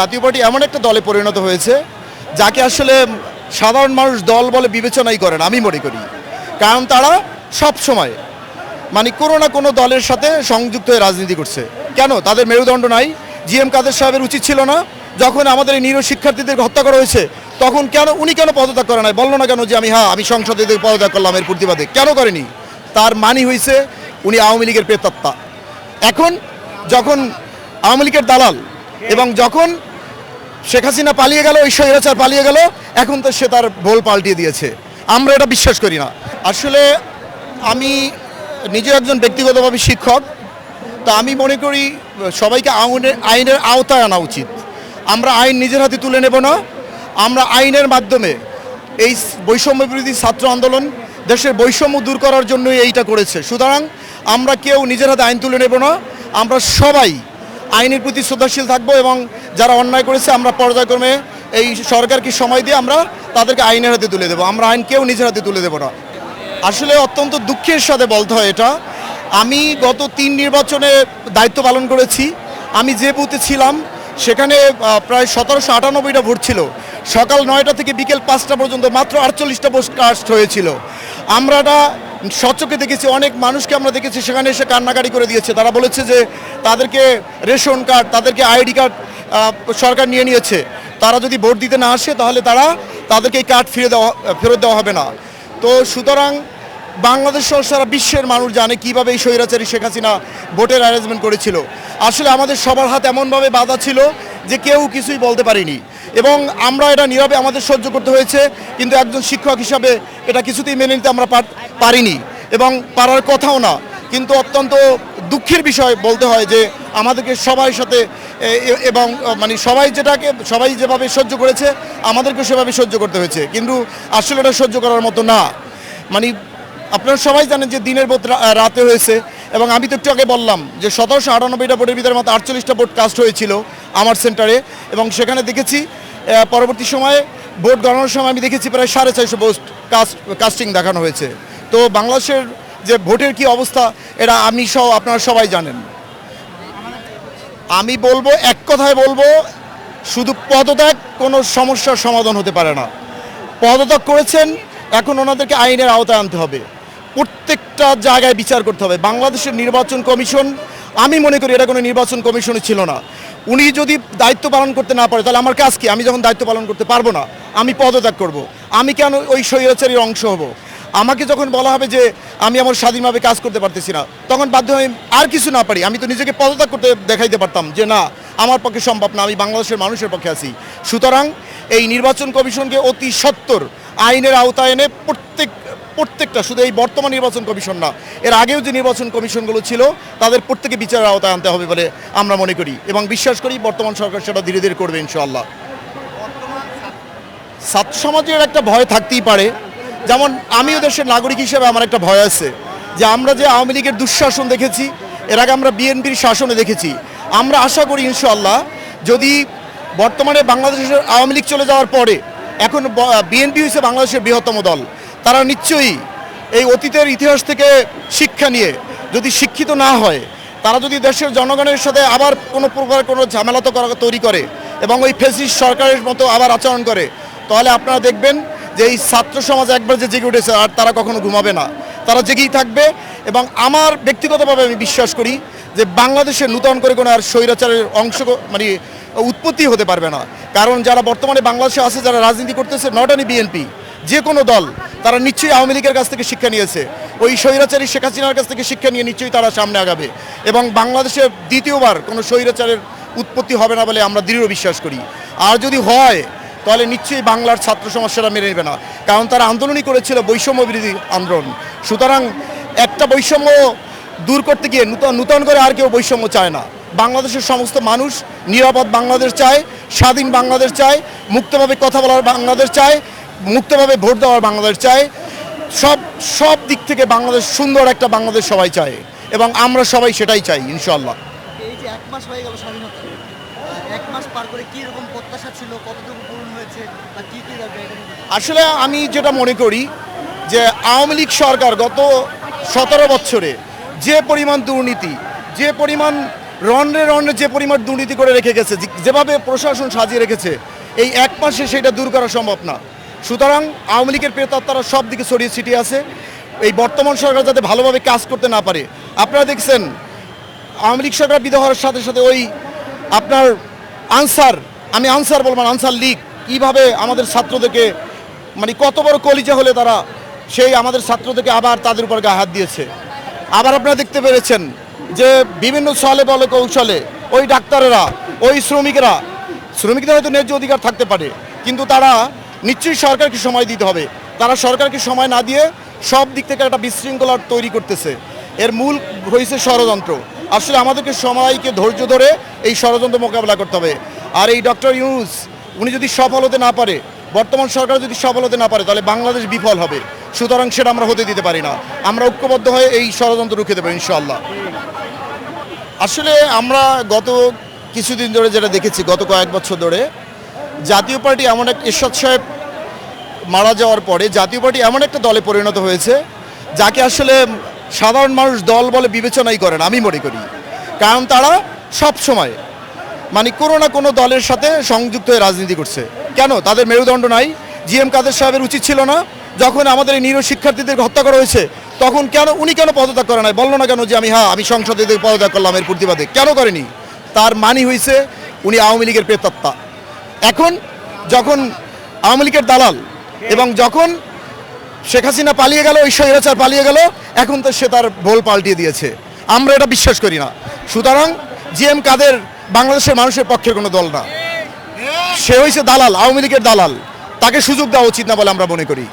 জাতীয় পার্টি এমন একটা দলে পরিণত হয়েছে যাকে আসলে সাধারণ মানুষ দল বলে বিবেচনাই করে না, আমি মনে করি। কারণ তারা সব সময় কোনো না কোনো দলের সাথে সংযুক্ত হয়ে রাজনীতি করছে। কেন তাদের মেরুদণ্ড নাই? জিএম কাদের সাহেবের উচিত ছিল না যখন আমাদের এই নিরীহ শিক্ষার্থীদের হত্যা করা হয়েছে তখন উনি কেন পদত্যাগ করে নাই? বললো না কেন যে আমি সংসদে পদত্যাগ করলাম এর প্রতিবাদে? কেন করেনি? তার মানি হয়েছে উনি আওয়ামী লীগের প্রেতাত্মা। এখন যখন আওয়ামী লীগের দালাল এবং যখন শেখ হাসিনা পালিয়ে গেল, ওই স্বৈরাচার পালিয়ে গেল, এখন তো সে তার ভোল পাল্টিয়ে দিয়েছে। আমরা এটা বিশ্বাস করি না। আসলে আমি নিজে একজন ব্যক্তিগতভাবে শিক্ষক, তো আমি মনে করি সবাইকে আইনের আওতায় আনা উচিত। আমরা আইন নিজের হাতে তুলে নেব না, আমরা আইনের মাধ্যমে এই বৈষম্য বিরোধী ছাত্র আন্দোলন দেশের বৈষম্য দূর করার জন্যই এইটা করেছে। সুতরাং আমরা কেউ নিজের হাতে আইন তুলে নেব না, আমরা সবাই আইনের প্রতি শ্রদ্ধাশীল থাকবো এবং যারা অন্যায় করেছে আমরা পর্যায়ক্রমে এই সরকারকে সময় দিয়ে আমরা তাদেরকে আইনের হাতে তুলে দেবো। আমরা আইন কেউ নিজের হাতে তুলে দেবো না। আসলে অত্যন্ত দুঃখের সাথে বলতে হয় এটা, আমি গত 3 নির্বাচনে দায়িত্ব পালন করেছি। আমি যে বুথে ছিলাম সেখানে প্রায় 1798টা ভোট ছিল। সকাল 9টা থেকে বিকেল 5টা পর্যন্ত মাত্র 48টা ভোট কাস্ট হয়েছিল। আমরা এটা সচক্ষে দেখেছি, অনেক মানুষকে আমরা দেখেছি সেখানে এসে কান্নাকাটি করে দিয়েছে। তারা বলেছে যে তাদেরকে রেশন কার্ড, তাদেরকে আইডি কার্ড সরকার নিয়ে নিয়েছে। তারা যদি ভোট দিতে না আসে তাহলে তাদেরকে এই কার্ড ফেরত দেওয়া হবে না। তো সুতরাং বাংলাদেশ সহ সারা বিশ্বের মানুষ জানে কীভাবে এই স্বৈরাচারী শেখ হাসিনা ভোটের অ্যারেঞ্জমেন্ট করেছিল। আসলে আমাদের সবার হাত এমনভাবে বাঁধা ছিল যে কেউ কিছুই বলতে পারিনি এবং আমরা এটা নীরবে আমাদের সহ্য করতে হয়েছে। কিন্তু একজন শিক্ষক হিসাবে এটা কিছুতেই মেনে নিতে আমরা পারিনি এবং পারার কথাও না। কিন্তু অত্যন্ত দুঃখের বিষয় বলতে হয় যে আমাদেরকে সবার সাথে এবং সবাই যেভাবে সহ্য করেছে আমাদেরকে সেভাবে সহ্য করতে হয়েছে। কিন্তু আসলে এটা সহ্য করার মতো না। আপনারা সবাই জানেন যে দিনের ভোট রাতে হয়েছে এবং আমি তো একটু আগে বললাম যে 1798টা ভোটের ভিতরে মাত্র 48টা ভোট কাস্ট হয়েছিল আমার সেন্টারে এবং সেখানে দেখেছি পরবর্তী সময়ে ভোট গণনার সময় আমি দেখেছি প্রায় 450 ভোট কাস্টিং দেখানো হয়েছে। তো বাংলাদেশের যে ভোটের কি অবস্থা এটা আমি সহ আপনারা সবাই জানেন। আমি বলবো, এক কথায় বলবো, শুধু পদত্যাগ কোনো সমস্যার সমাধান হতে পারে না। পদত্যাগ করেছেন, এখন ওনাদেরকে আইনের আওতায় আনতে হবে, প্রত্যেকটা জায়গায় বিচার করতে হবে। বাংলাদেশের নির্বাচন কমিশন, আমি মনে করি এটা কোনো নির্বাচন কমিশনই ছিল না। উনি যদি দায়িত্ব পালন করতে না পারে তাহলে আমার কাজ কি? আমি যখন দায়িত্ব পালন করতে পারবো না আমি পদত্যাগ করব। আমি কেন ওই স্বৈরাচারীর অংশ হব? আমাকে যখন বলা হবে যে আমি আমার স্বাধীনভাবে কাজ করতে পারতেছি না, তখন বাধ্য হয়ে আর কিছু না পারি আমি তো নিজেকে পদত্যাগ করতে দেখাইতে পারতাম যে না, আমার পক্ষে সম্ভব না, আমি বাংলাদেশের মানুষের পক্ষে আছি। সুতরাং এই নির্বাচন কমিশনকে অতি সত্বর আইনের আওতায় এনে প্রত্যেকটা, শুধু এই বর্তমান নির্বাচন কমিশন না, এর আগেও যে নির্বাচন কমিশনগুলো ছিল তাদের প্রত্যেকে বিচারের আওতায় আনতে হবে বলে আমরা মনে করি এবং বিশ্বাস করি বর্তমান সরকার সেটা ধীরে ধীরে করবে ইনশাআল্লাহ। ছাত্র সমাজের একটা ভয় থাকতেই পারে, যেমন আমিও দেশের নাগরিক হিসেবে আমার একটা ভয় আছে যে আমরা যে আওয়ামী লীগের দুঃশাসন দেখেছি, এর আগে আমরা বিএনপির শাসনে দেখেছি। আমরা আশা করি ইনশাআল্লাহ যদি বর্তমানে বাংলাদেশের আওয়ামী লীগ চলে যাওয়ার পরে এখন বিএনপি হয়েছে বাংলাদেশের বৃহত্তম দল, তারা নিশ্চয়ই এই অতীতের ইতিহাস থেকে শিক্ষা নিয়ে যদি শিক্ষিত না হয়, তারা যদি দেশের জনগণের সাথে আবার কোনো প্রকার কোনো ঝামেলা তৈরি করে এবং ওই ফ্যাসিস্ট সরকারের মতো আবার আচরণ করে, তাহলে আপনারা দেখবেন যে এই ছাত্র সমাজ একবার যে জেগে উঠেছে আর তারা কখনো ঘুমাবে না, তারা জেগেই থাকবে। এবং আমার ব্যক্তিগতভাবে আমি বিশ্বাস করি যে বাংলাদেশে নূতন করে কোনো আর স্বৈরাচারের উৎপত্তি হতে পারবে না। কারণ যারা বর্তমানে বাংলাদেশে আছে, যারা রাজনীতি করতেছে, নট অনলি বিএনপি, যে কোনো দল, তারা নিশ্চয়ই আওয়ামী লীগের কাছ থেকে শিক্ষা নিয়েছে, ওই স্বৈরাচারী শেখ হাসিনার কাছ থেকে শিক্ষা নিয়ে নিশ্চয়ই তারা সামনে আগাবে এবং বাংলাদেশে দ্বিতীয়বার কোনো স্বৈরাচারের উৎপত্তি হবে না বলে আমরা দৃঢ় বিশ্বাস করি। আর যদি হয় তাহলে নিশ্চয়ই বাংলার ছাত্র সমাজ সেটা মেনে নেবে না, কারণ তারা আন্দোলনই করেছিল বৈষম্য বিরোধী আন্দোলন। সুতরাং একটা বৈষম্য দূর করতে গিয়ে নূতন করে আর কেউ বৈষম্য চায় না। বাংলাদেশের সমস্ত মানুষ নিরাপদ বাংলাদেশ চায়, স্বাধীন বাংলাদেশ চায়, মুক্তভাবে কথা বলার বাংলাদেশ চায়, মুক্তভাবে ভোট দেওয়ার বাংলাদেশ চায়। সব দিক থেকে বাংলাদেশ সুন্দর একটা বাংলাদেশ সবাই চায় এবং আমরা সবাই সেটাই চাই ইনশাআল্লাহ। এই যে 1 মাস হয়ে গেল স্বাধীনতা, 1 মাস পার করে কি রকম প্রত্যাশা ছিল, কতটুকু পূরণ হয়েছে বা কি দরকার? আসলে আমি যেটা মনে করি যে আওয়ামী লীগ সরকার গত 17 বছরে যে পরিমাণ দুর্নীতি, যে পরিমাণ রন্ধ্রে রন্ধ্রে যে পরিমাণ দুর্নীতি করে রেখে গেছে, যেভাবে প্রশাসন সাজিয়ে রেখেছে, এই এক মাসে সেটা দূর করা সম্ভব না। সুতরাং আওয়ামী লীগের প্রেতাত্মারা সব দিকে ছড়িয়ে ছিটিয়ে আছে। এই বর্তমান সরকার যাতে ভালোভাবে কাজ করতে না পারে, আপনারা দেখছেন আওয়ামী লীগ সরকার বিদায় হওয়ার সাথে সাথে ওই আপনার আনসার বলবেন আনসার লীগ কীভাবে আমাদের ছাত্রদেরকে মানে কত বড় কলিজা হলে তারা সেই আমাদের ছাত্রদেরকে আবার তাদের উপর গায়ে হাত দিয়েছে। আবার আপনারা দেখতে পেরেছেন যে বিভিন্ন ছলে বলে কৌশলে ওই ডাক্তারেরা, ওই শ্রমিকদের হয়তো ন্যায্য অধিকার থাকতে পারে, কিন্তু তারা নিশ্চয়ই সরকারকে সময় দিতে হবে। তারা সরকারকে সময় না দিয়ে সব দিক থেকে একটা বিশৃঙ্খলা তৈরি করতেছে। এর মূল হয়েছে ষড়যন্ত্র। আসলে আমাদেরকে সবাইকে ধৈর্য ধরে এই ষড়যন্ত্র মোকাবেলা করতে হবে। আর এই ডক্টর ইউনূস উনি যদি সফল হতে না পারে, বর্তমান সরকার যদি সফল হতে না পারে, তাহলে বাংলাদেশ বিফল হবে। সুতরাং সেটা আমরা হতে দিতে পারি না। আমরা ঐক্যবদ্ধ হয়ে এই ষড়যন্ত্র রুখে দেবো ইনশাআল্লাহ। আসলে আমরা গত কিছুদিন ধরে যেটা দেখেছি, গত কয়েক বছর ধরে জাতীয় পার্টি এমন এক এরশাদ সাহেব মারা যাওয়ার পরে জাতীয় পার্টি এমন একটা দলে পরিণত হয়েছে যাকে আসলে সাধারণ মানুষ দল বলে বিবেচনাই করে না, আমি মনে করি। কারণ তারা সব সময় মানে কোনো না কোনো দলের সাথে সংযুক্ত হয়ে রাজনীতি করছে। কেন তাদের মেরুদণ্ড নাই? জিএম কাদের সাহেবের উচিত ছিল না যখন আমাদের এই নিরীহ শিক্ষার্থীদের হত্যা করা হয়েছে তখন উনি কেন পদত্যাগ করে নাই? বললো না কেন যে আমি সংসদে পদত্যাগ করলাম এর প্রতিবাদে? কেন করেনি? তার মানি হয়েছে উনি আওয়ামী লীগের প্রেতাত্মা। এখন যখন আওয়ামী লীগের দালাল এবং যখন শেখ হাসিনা পালিয়ে গেল, ওই স্বৈরাচার পালিয়ে গেল, এখন তো সে তার ভোল পাল্টিয়ে দিয়েছে। আমরা এটা বিশ্বাস করি না। সুতরাং জিএম কাদের বাংলাদেশের মানুষের পক্ষের কোনো দল না, সে হয়েছে দালাল, আওয়ামী লীগের দালাল। তাকে সুযোগ দেওয়া উচিত না বলে আমরা মনে করি।